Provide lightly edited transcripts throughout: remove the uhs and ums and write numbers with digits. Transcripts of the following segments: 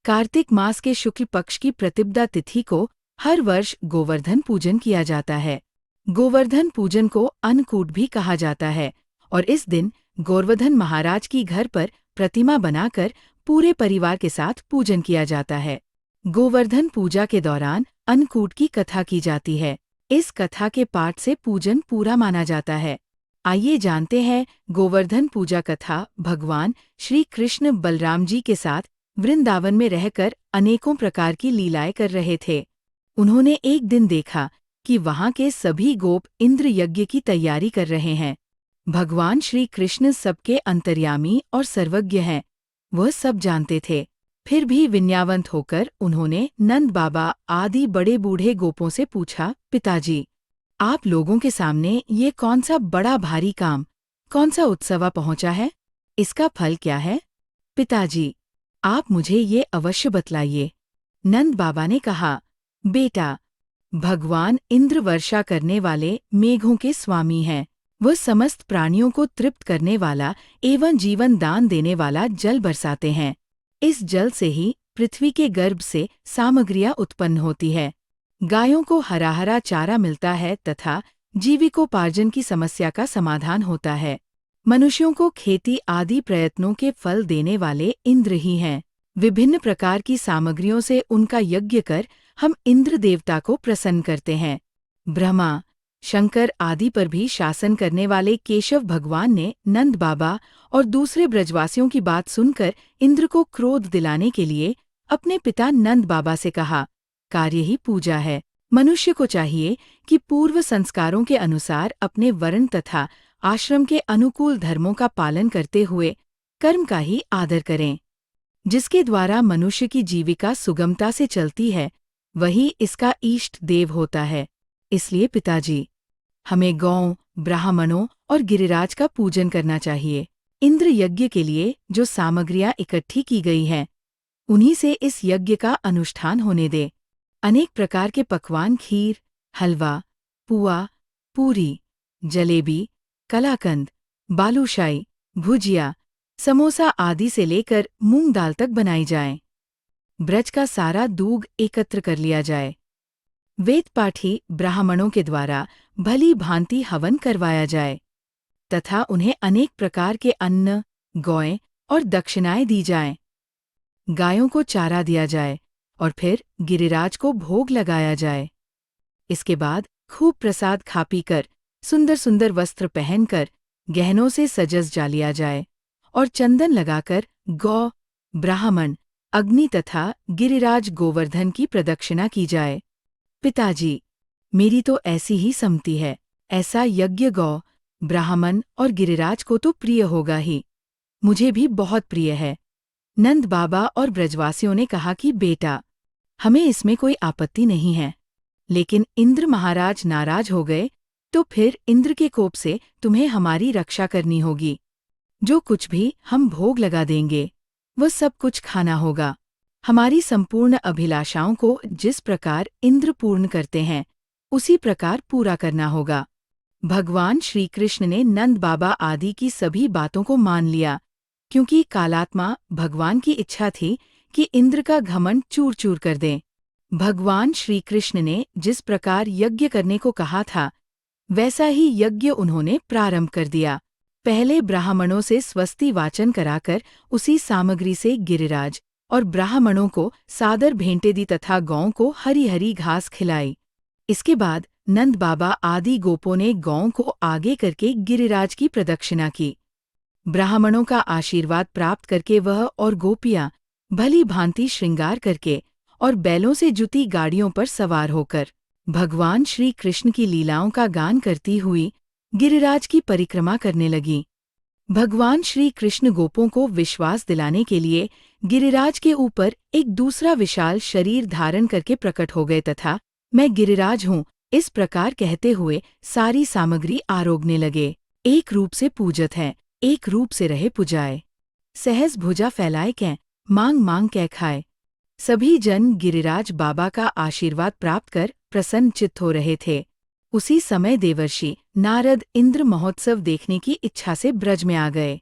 कार्तिक मास के शुक्ल पक्ष की प्रतिपदा तिथि को हर वर्ष गोवर्धन पूजन किया जाता है। गोवर्धन पूजन को अन्नकूट भी कहा जाता है और इस दिन गोवर्धन महाराज की घर पर प्रतिमा बनाकर पूरे परिवार के साथ पूजन किया जाता है। गोवर्धन पूजा के दौरान अन्नकूट की कथा की जाती है। इस कथा के पाठ से पूजन पूरा माना जाता है। आइए जानते हैं गोवर्धन पूजा कथा। भगवान श्री कृष्ण बलराम जी के साथ वृंदावन में रहकर अनेकों प्रकार की लीलाएं कर रहे थे। उन्होंने एक दिन देखा कि वहां के सभी गोप इंद्र यज्ञ की तैयारी कर रहे हैं। भगवान श्री कृष्ण सबके अंतर्यामी और सर्वज्ञ हैं, वह सब जानते थे। फिर भी विनयावंत होकर उन्होंने नंद बाबा आदि बड़े बूढ़े गोपों से पूछा, पिताजी, आप लोगों के सामने ये कौन सा बड़ा भारी काम, कौन सा उत्सव पहुंचा है? इसका फल क्या है? पिताजी, आप मुझे ये अवश्य बतलाइए। नंद बाबा ने कहा, बेटा, भगवान इंद्र वर्षा करने वाले मेघों के स्वामी हैं। वह समस्त प्राणियों को तृप्त करने वाला एवं जीवन दान देने वाला जल बरसाते हैं। इस जल से ही पृथ्वी के गर्भ से सामग्रियां उत्पन्न होती है। गायों को हरा हरा चारा मिलता है तथा जीविकोपार्जन की समस्या का समाधान होता है। मनुष्यों को खेती आदि प्रयत्नों के फल देने वाले इंद्र ही हैं। विभिन्न प्रकार की सामग्रियों से उनका यज्ञ कर हम इंद्र देवता को प्रसन्न करते हैं। ब्रह्मा, शंकर आदि पर भी शासन करने वाले केशव भगवान ने नंद बाबा और दूसरे ब्रजवासियों की बात सुनकर इंद्र को क्रोध दिलाने के लिए अपने पिता नंद बाबा से कहा, कार्य ही पूजा है। मनुष्य को चाहिए कि पूर्व संस्कारों के अनुसार अपने वर्ण तथा आश्रम के अनुकूल धर्मों का पालन करते हुए कर्म का ही आदर करें। जिसके द्वारा मनुष्य की जीविका सुगमता से चलती है, वही इसका इष्ट देव होता है। इसलिए पिताजी, हमें गौओं, ब्राह्मणों और गिरिराज का पूजन करना चाहिए। इंद्र यज्ञ के लिए जो सामग्रियां इकट्ठी की गई हैं, उन्हीं से इस यज्ञ का अनुष्ठान होने दे। अनेक प्रकार के पकवान, खीर, हलवा, पुआ, पूरी, जलेबी, कलाकंद, बालूशाही, भुजिया, समोसा आदि से लेकर मूंग दाल तक बनाई जाएं। ब्रज का सारा दूध एकत्र कर लिया जाए। वेद पाठी ब्राह्मणों के द्वारा भली भांति हवन करवाया जाए तथा उन्हें अनेक प्रकार के अन्न, गौएं और दक्षिणाएं दी जाएं। गायों को चारा दिया जाए और फिर गिरिराज को भोग लगाया जाए। इसके बाद खूब प्रसाद खा पीकर सुंदर सुंदर वस्त्र पहनकर गहनों से सजस जा लिया जाए और चंदन लगाकर गौ, ब्राह्मण, अग्नि तथा गिरिराज गोवर्धन की प्रदक्षिणा की जाए। पिताजी, मेरी तो ऐसी ही सम्मति है। ऐसा यज्ञ गौ, ब्राह्मण और गिरिराज को तो प्रिय होगा ही। मुझे भी बहुत प्रिय है। नंद बाबा और ब्रजवासियों ने कहा कि बेटा, हमें इसमें कोई आपत्ति नहीं है, लेकिन इंद्र महाराज नाराज हो गए तो फिर इंद्र के कोप से तुम्हें हमारी रक्षा करनी होगी। जो कुछ भी हम भोग लगा देंगे, वह सब कुछ खाना होगा। हमारी संपूर्ण अभिलाषाओं को जिस प्रकार इंद्र पूर्ण करते हैं, उसी प्रकार पूरा करना होगा। भगवान श्री कृष्ण ने नंद बाबा आदि की सभी बातों को मान लिया, क्योंकि कालात्मा भगवान की इच्छा थी कि इंद्र का घमंड चूर चूर कर दें। भगवान श्री कृष्ण ने जिस प्रकार यज्ञ करने को कहा था, वैसा ही यज्ञ उन्होंने प्रारंभ कर दिया। पहले ब्राह्मणों से स्वस्ति वाचन कराकर उसी सामग्री से गिरिराज और ब्राह्मणों को सादर भेंटें दी तथा गौं को हरी हरी घास खिलाई। इसके बाद नंद बाबा आदि गोपों ने गौं को आगे करके गिरिराज की प्रदक्षिणा की। ब्राह्मणों का आशीर्वाद प्राप्त करके वह और गोपियां भली भांति श्रृंगार करके और बैलों से जुती गाड़ियों पर सवार होकर भगवान श्री कृष्ण की लीलाओं का गान करती हुई गिरिराज की परिक्रमा करने लगी। भगवान श्री कृष्ण गोपों को विश्वास दिलाने के लिए गिरिराज के ऊपर एक दूसरा विशाल शरीर धारण करके प्रकट हो गए तथा मैं गिरिराज हूँ, इस प्रकार कहते हुए सारी सामग्री आरोगने लगे। एक रूप से पूजत है, एक रूप से रहे पुजाए। सहज भुजा फैलाए कै, मांग मांग कै खाए। सभी जन गिरिराज बाबा का आशीर्वाद प्राप्त कर प्रसन्न चित्त हो रहे थे। उसी समय देवर्षि नारद इंद्र महोत्सव देखने की इच्छा से ब्रज में आ गए।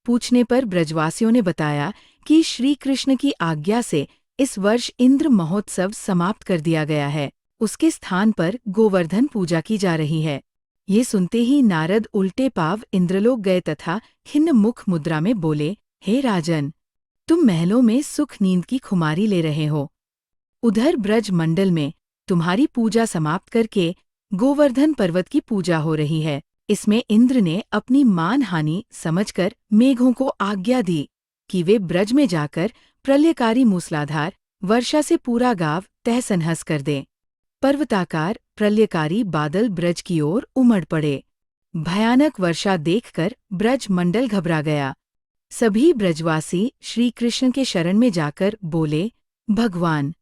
पूछने पर ब्रजवासियों ने बताया कि श्री कृष्ण की आज्ञा से इस वर्ष इंद्र महोत्सव समाप्त कर दिया गया है। उसके स्थान पर गोवर्धन पूजा की जा रही है। ये सुनते ही नारद उल्टे पांव इंद्रलोक गए तथा खिन्न मुख मुद्रा में बोले, हे राजन, तुम महलों में सुख नींद की खुमारी ले रहे हो। उधर ब्रज मंडल में तुम्हारी पूजा समाप्त करके गोवर्धन पर्वत की पूजा हो रही है। इसमें इंद्र ने अपनी मान हानि समझकर मेघों को आज्ञा दी कि वे ब्रज में जाकर प्रलयकारी मूसलाधार वर्षा से पूरा गांव तहस-नहस कर दें। पर्वताकार प्रलयकारी बादल ब्रज की ओर उमड़ पड़े। भयानक वर्षा देखकर ब्रज मंडल घबरा गया। सभी ब्रजवासी श्री कृष्ण के शरण में जाकर बोले, भगवान,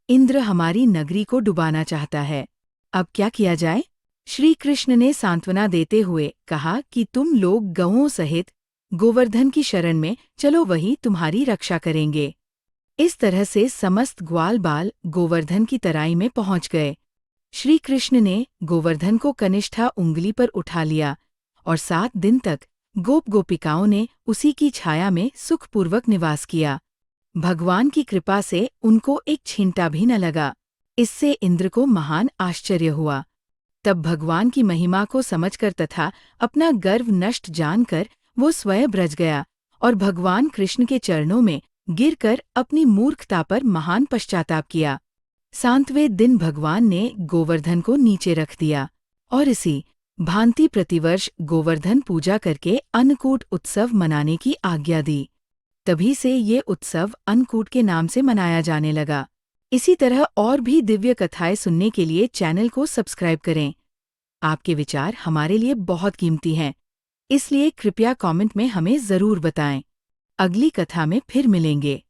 इंद्र हमारी नगरी को डुबाना चाहता है, अब क्या किया जाए? श्री कृष्ण ने सांत्वना देते हुए कहा कि तुम लोग गौओं सहित गोवर्धन की शरण में चलो, वही तुम्हारी रक्षा करेंगे। इस तरह से समस्त ग्वाल बाल गोवर्धन की तराई में पहुंच गए। श्री कृष्ण ने गोवर्धन को कनिष्ठा उंगली पर उठा लिया और 7 दिन तक गोप गोपिकाओं ने उसी की छाया में सुखपूर्वक निवास किया। भगवान की कृपा से उनको एक छींटा भी न लगा। इससे इंद्र को महान आश्चर्य हुआ। तब भगवान की महिमा को समझकर तथा अपना गर्व नष्ट जानकर वो स्वयं ब्रज गया और भगवान कृष्ण के चरणों में गिरकर अपनी मूर्खता पर महान पश्चाताप किया। 7वें दिन भगवान ने गोवर्धन को नीचे रख दिया और इसी भांति प्रतिवर्ष गोवर्धन पूजा करके अन्नकूट उत्सव मनाने की आज्ञा दी। तभी से ये उत्सव अन्नकूट के नाम से मनाया जाने लगा। इसी तरह और भी दिव्य कथाएं सुनने के लिए चैनल को सब्सक्राइब करें। आपके विचार हमारे लिए बहुत कीमती हैं, इसलिए कृपया कमेंट में हमें ज़रूर बताएं। अगली कथा में फिर मिलेंगे।